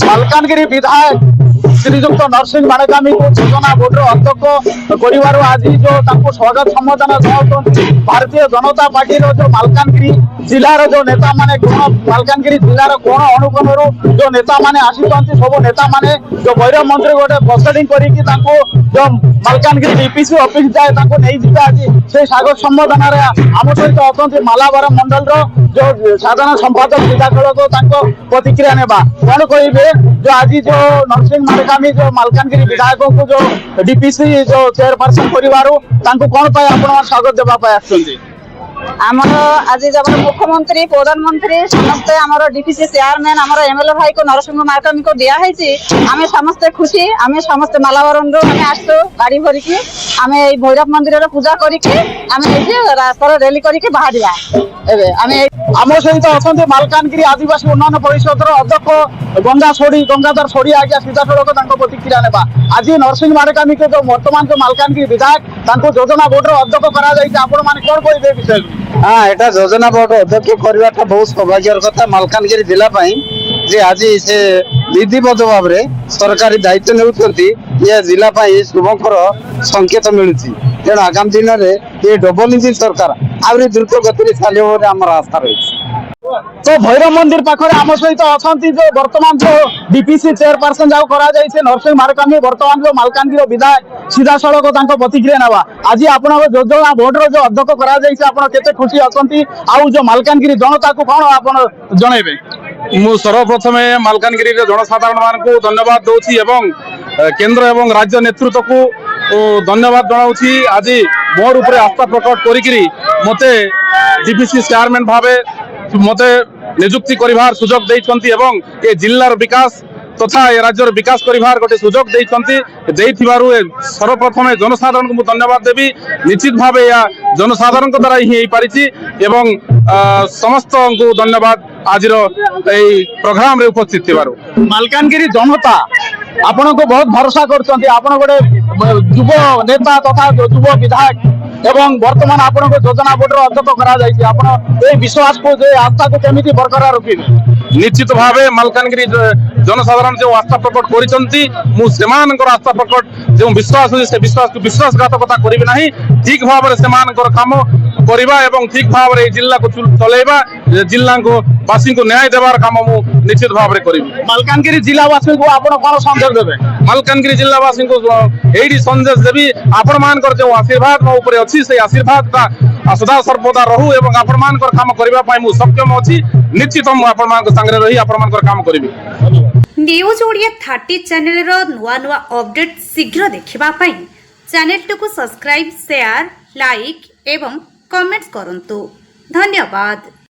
ମାଲକାନଗିରି ବିଧାୟକ ଶ୍ରୀଯୁକ୍ତ ନରସିଂହ ମାଣକାମୀଙ୍କୁ ଯୋଜନା ବୋର୍ଡର ଅଧ୍ୟକ୍ଷ କରିବାରୁ ଆଜି ଯୋଉ ତାଙ୍କୁ ସ୍ୱାଗତ ସମ୍ବର୍ଦ୍ଧନା ଜଣାଉଛନ୍ତି ଭାରତୀୟ ଜନତା ପାର୍ଟିର ଯୋଉ ମାଲକାନଗିରି ଜିଲ୍ଲାର ଯୋଉ ନେତାମାନେ କୋଣ ମାଲକାନଗିରି ଜିଲ୍ଲାର କୋଣ ଅନୁକୋଣରୁ ଯୋଉ ନେତାମାନେ ଆସିଛନ୍ତି ସବୁ ନେତାମାନେ ଯୋଉ ଭୈରବ ମନ୍ଦିର ଗୋଟେ ପ୍ରସିଡିଂ କରିକି ତାଙ୍କୁ ଯୋଉ ମାଲକାନଗିରି ଡିପିସି ଅଫିସ ଯାଏ ତାଙ୍କୁ ନେଇଯିବେ ଆଜି ସେଇ ସ୍ୱାଗତ ସମ୍ବର୍ଦ୍ଧନାରେ ଆମ ସହିତ ଅଛନ୍ତି ମାଲାବାର ମଣ୍ଡଳର ଯୋଉ ସାଧାରଣ ସମ୍ପାଦକ ସିଧାସଳଖ ତାଙ୍କ ପ୍ରତିକ୍ରିୟା ନେବା କଣ କହିବେ जो आज जो नरसिंह माणकामी जो मालकानगिरी विधायक को जो डीपीसी जो चेयरपर्सन परिवार कौन पाए आपण स्वागत देवा आमर आज जब मुख्यमंत्री प्रधानमंत्री समस्ते आमर डीपीसी चेयरमैन आमर एमएलए भाई को नरसिंह माणकामी को दिया है आम समस्ते खुशी आम समस्ते मालावरण आम आसु गाड़ी भरिकी आम भैरव मंदिर पूजा करके रास्ता रैली करके बाहर आम सहित अच्छा मालकानगिरी आदिवासी उन्नयन परिषद अध्यक्ष गंगाधर सोढ़ी आज्ञा सीधासलख प्रतिक्रिया नेबा आज नरसिंह माणकामी के जो वर्तमान जो मालकानगिरी विधायक योजना बोर्ड अध्यक्ष कौन कहे विषय हाँ एटा योजना बोर्ड अध्यक्ष करवाटा बहुत सौभाग्यर कथा मालकानगिरी जिला जे आज से विधिवत भाव में सरकारी दायित्व नेउछंती ये जिला शुभंकर संकेत मिलुची तेणु आगामी दिन में ये डबल इंजिन सरकार आहरी द्रुत गति चलो आम आस्था रही तो भैरव मंदिर पाखे आम सहित अच्छा जो वर्तमान जो डीपीसी चेयरपर्सन जाऊ करा नरसिंह माणकामी वर्तमान जो मालकानगिरी विधायक सीधासलख प्रतिक्रिया नेबा आज आपण योजना बोर्ड जो अध्यक्ष करा खुशी अच्छा जो मालकानगिरी जनता को कौन आप जनइबे मु सर्वप्रथमे मालकानगिरी जनसाधारण मान को धन्यवाद दूची एवं केंद्र एवं राज्य नेतृत्व को धन्यवाद जनाऊँगी आज मोर ऊपर आस्था प्रकट करी मते डीपीसी चेयरमैन भावे मते नियुक्ति करिवार सुजोग देइछंती एवं ए जिल्लार विकास तथा ए राज्यर विकास करिवार गोटे सुजोग देइथिबारु सर्वप्रथमे जनसाधारण को धन्यवाद देवी निश्चित भावे या जनसाधारण द्वारा ही पारिछि एवं समस्त को धन्यवाद आज प्रोग्राम रे उपस्थित थिबारु मालकानगिरी जनता आपण को बहुत भरोसा करछंती आपण गोटे युव नेता तथा युव विधायक एवं वर्तमान आपण को योजना बोर्ड अध्यक्ष करा जायछि आपण ए विश्वास को जे आस्था को केमिति बरकरार रखिबे निश्चित भावे मालकानगिरी जनसाधारण जो आस्था प्रकट करिसंती मु सेमानकर आस्था प्रकट जो विश्वास होई से विश्वास को विश्वासघातकता करिबे नाही ठीक भाव सेमानकर काम करिबा एवं ठीक भाव जिला को चलेबा जिला को वासी को न्याय देवार काम मु निश्चित भाव में करिबी मालकानगिरी जिलावासी को आपण कोन संदेश देबे मालकानगिरी जिलावासी को एडी संदेश देबी आपण मानकर जो आशीर्वाद मो ऊपर अछि से आशीर्वाद सदा सर्वदा रहू एवं आपण मानकर काम करिबा पई मु सक्षम अछि निश्चित मु आपण मानकर संगे रही आपण मानकर काम करिबी न्यूज ओडिया 30 चैनल रो नुवा नुवा अपडेट शीघ्र देखिबा पई चैनल को सब्सक्राइब शेयर लाइक एवं कमेंट्स करंतु धन्यवाद।